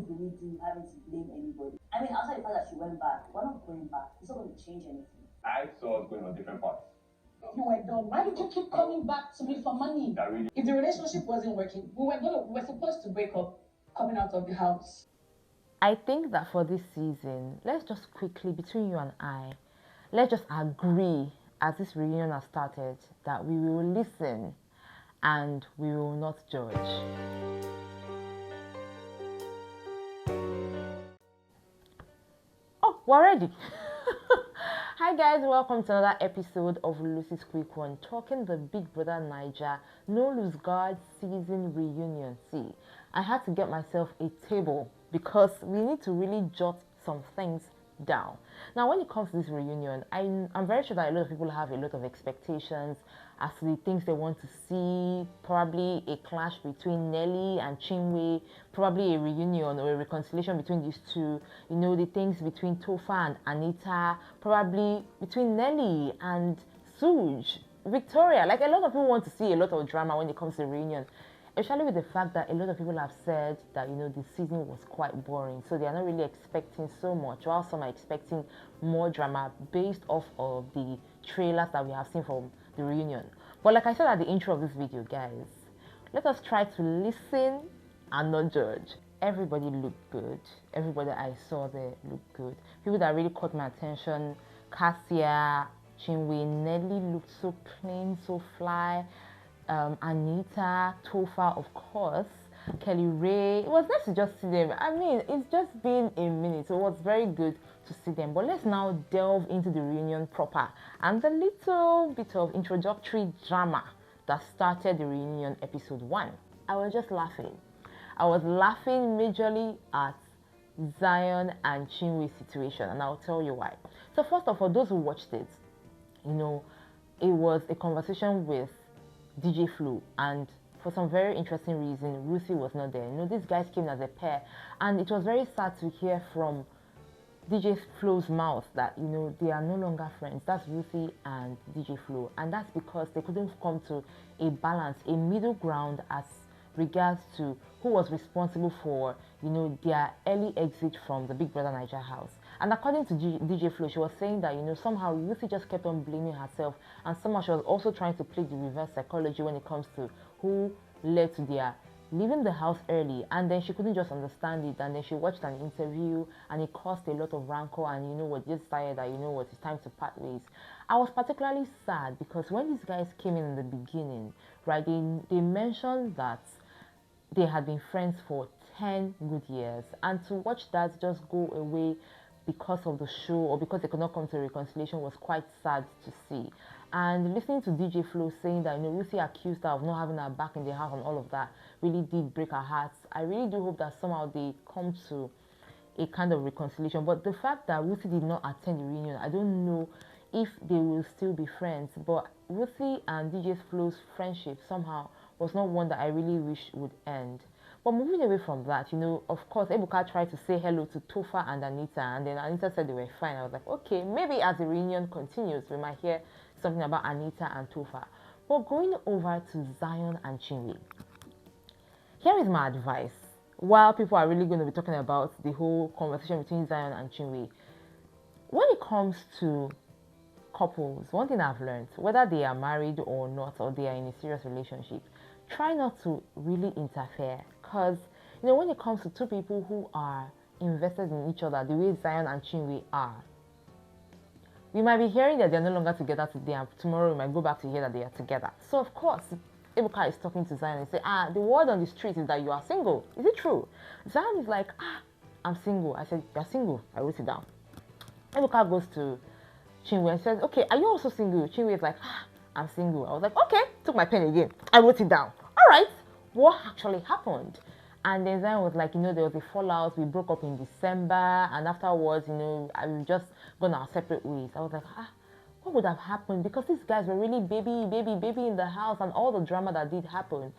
what's the need to having to blame anybody? I mean, outside the fact that she went back, we're not going back. It's not going to change anything. I saw us going on different paths. You were done. Why did you keep coming back to me for money? Really... If the relationship wasn't working, we were supposed to break up coming out of the house. I think that for this season, let's just quickly, between you and I, let's just agree as this reunion has started that we will listen and we will not judge. Oh, we're ready. Hi guys, welcome to another episode of Lucy's Quick One, talking the Big Brother Naija No Lose Guard season reunion. See, I had to get myself a table because we need to really jot some things down. Now, when it comes to this reunion, I'm very sure that a lot of people have a lot of expectations as to the things they want to see. Probably a clash between Nelly and Chinwe, probably a reunion or a reconciliation between these two. You know, the things between Tofa and Anita, probably between Nelly and Suj, Victoria. Like, a lot of people want to see a lot of drama when it comes to the reunion. Especially with the fact that a lot of people have said that, you know, the season was quite boring. So they are not really expecting so much, while some are expecting more drama based off of the trailers that we have seen from the reunion. But like I said at the intro of this video, guys, let us try to listen and not judge. Everybody looked good. Everybody I saw there looked good. People that really caught my attention, Cassia, Chinwe, Nelly looked so clean, so fly. Anita, Tofa, of course, Kelly Ray. It was nice to just see them. I mean, it's just been a minute, so it was very good to see them. But let's now delve into the reunion proper and the little bit of introductory drama that started the reunion episode 1. I was just laughing. I was laughing majorly at Zion and Chinwe's situation, and I'll tell you why. So first of all, those who watched it, you know, it was a conversation with DJ Flo, and for some very interesting reason, Rhutee was not there. You know, these guys came as a pair, and it was very sad to hear from DJ Flo's mouth that, you know, they are no longer friends. That's Rhutee and DJ Flo, and that's because they couldn't come to a balance, a middle ground as regards to who was responsible for, you know, their early exit from the Big Brother Naija house. And according to DJ Flo, she was saying that, you know, somehow Rhutee just kept on blaming herself, and somehow she was also trying to play the reverse psychology when it comes to who led to their leaving the house early, and then she couldn't just understand it, and then she watched an interview and it caused a lot of rancor, and you know what, just decided that, you know what, it's time to part ways. I was particularly sad because when these guys came in the beginning, right, they mentioned that they had been friends for 10 good years, and to watch that just go away because of the show or because they could not come to a reconciliation was quite sad to see. And listening to DJ Flo saying that, you know, Rhutee accused her of not having her back in the house and all of that really did break her heart. I really do hope that somehow they come to a kind of reconciliation. But the fact that Rhutee did not attend the reunion, I don't know if they will still be friends. But Rhutee and DJ Flo's friendship somehow was not one that I really wish would end. But moving away from that, you know, of course, Ebuka tried to say hello to Tofa and Anita, and then Anita said they were fine. I was like, okay, maybe as the reunion continues, we might hear something about Anita and Tofa. But going over to Zion and Chinwe, here is my advice. While people are really going to be talking about the whole conversation between Zion and Chinwe, when it comes to couples, one thing I've learned, whether they are married or not, or they are in a serious relationship, try not to really interfere, because, you know, when it comes to two people who are invested in each other the way Zion and Chinwe are, we might be hearing that they're no longer together today, and tomorrow we might go back to hear that they are together. So of course, Ebuka is talking to Zion and say, the word on the street is that you are single. Is it true? Zion is like, I'm single. I said, you're single. I wrote it down. Ebuka goes to Chinwe and says, okay, are you also single? Chinwe is like, I'm single. I was like, okay, took my pen again. I wrote it down. All right, what actually happened? And then Zion was like, you know, there was a fallout. We broke up in December, and afterwards, you know, we just gone our separate ways. I was like, what would have happened? Because these guys were really baby in the house, and all the drama that did happen.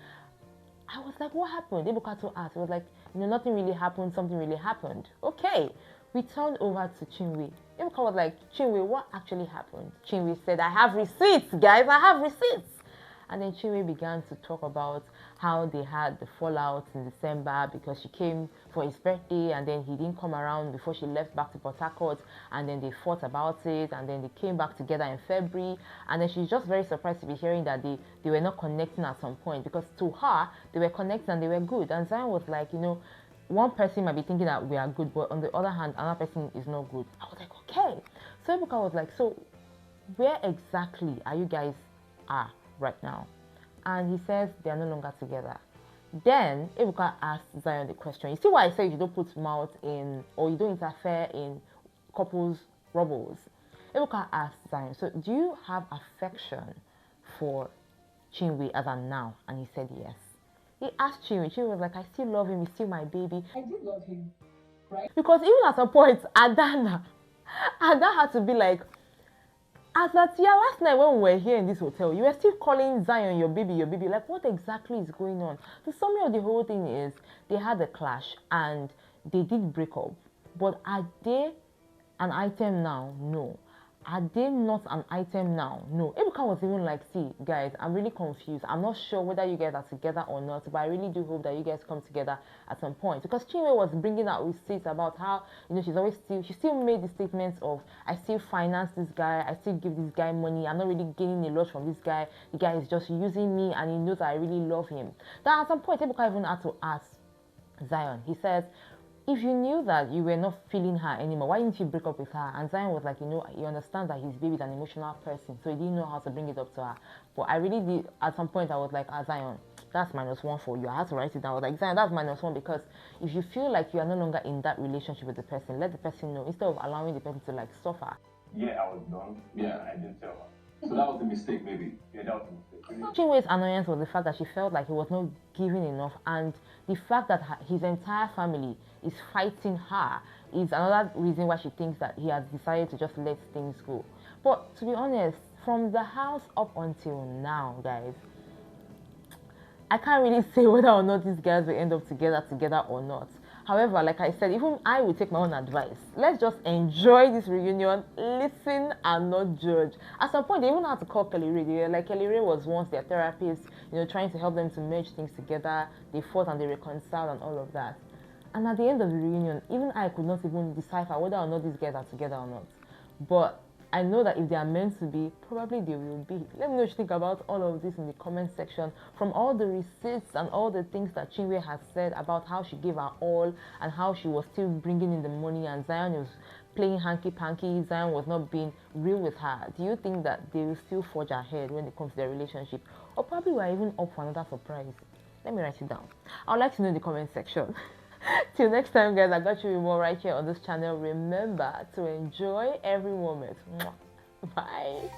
I was like, what happened? Ebuka told us. It was like, you know, nothing really happened. Something really happened. Okay, we turned over to Chinwe. Ebuka was like, Chinwe, what actually happened? Chinwe said, I have receipts, guys. I have receipts. And then Chinwe began to talk about how they had the fallout in December because she came for his birthday and then he didn't come around before she left back to Port Harcourt, and then they fought about it, and then they came back together in February, and then she's just very surprised to be hearing that they were not connecting at some point, because to her they were connecting and they were good. And Zion was like, you know, one person might be thinking that we are good, but on the other hand another person is not good. I was like, okay. So Ebuka was like, so where exactly are you guys are right now? And he says they are no longer together. Then Ebuka asked Zion the question. You see why I said you don't put mouth in, or you don't interfere in couples' troubles? Ebuka asked Zion, so do you have affection for Chinwe as of now? And he said yes. He asked Chinwe. Chinwe was like, I still love him, he's still my baby. I did love him, right? Because even at some point, Ada had to be like, as at last night when we were here in this hotel, you were still calling Zion your baby, your baby. Like, what exactly is going on? The summary of the whole thing is they had a clash and they did break up. But are they an item now? No. Are they not an item now? No. Ebuka was even like, see, guys, I'm really confused. I'm not sure whether you guys are together or not, but I really do hope that you guys come together at some point. Because Chinwe was bringing out receipts about how, you know, she still made the statements of, I still finance this guy, I still give this guy money, I'm not really gaining a lot from this guy. The guy is just using me and he knows I really love him. Then at some point, Ebuka even had to ask Zion. He says, if you knew that you were not feeling her anymore, why didn't you break up with her? And Zion was like, you know, he understands that his baby is an emotional person, so he didn't know how to bring it up to her. But I really did, at some point I was like, Zion, that's -1 for you. I had to write it down. I was like, Zion, that's -1, because if you feel like you are no longer in that relationship with the person, let the person know, instead of allowing the person to like suffer. Yeah, I was done. Yeah, I didn't tell her. So that was a mistake, maybe. Yeah, that was a mistake. Chinwe's annoyance was the fact that she felt like he was not giving enough, and the fact that his entire family is fighting her is another reason why she thinks that he has decided to just let things go. But to be honest, from the house up until now, guys, I can't really say whether or not these guys will end up together or not. However, like I said, even I will take my own advice. Let's just enjoy this reunion, listen and not judge. At some point, they even had to call Kelly Ray. Like, Kelly Ray was once their therapist, you know, trying to help them to merge things together. They fought and they reconciled and all of that. And at the end of the reunion, even I could not even decipher whether or not these guys are together or not. But I know that if they are meant to be, probably they will be. Let me know what you think about all of this in the comment section. From all the receipts and all the things that Chinwe has said about how she gave her all and how she was still bringing in the money and Zion was playing hanky-panky, Zion was not being real with her. Do you think that they will still forge ahead when it comes to their relationship? Or probably we're even up for another surprise? Let me write it down. I would like to know in the comment section. Till next time, guys, I got you with more right here on this channel. Remember to enjoy every moment. Bye.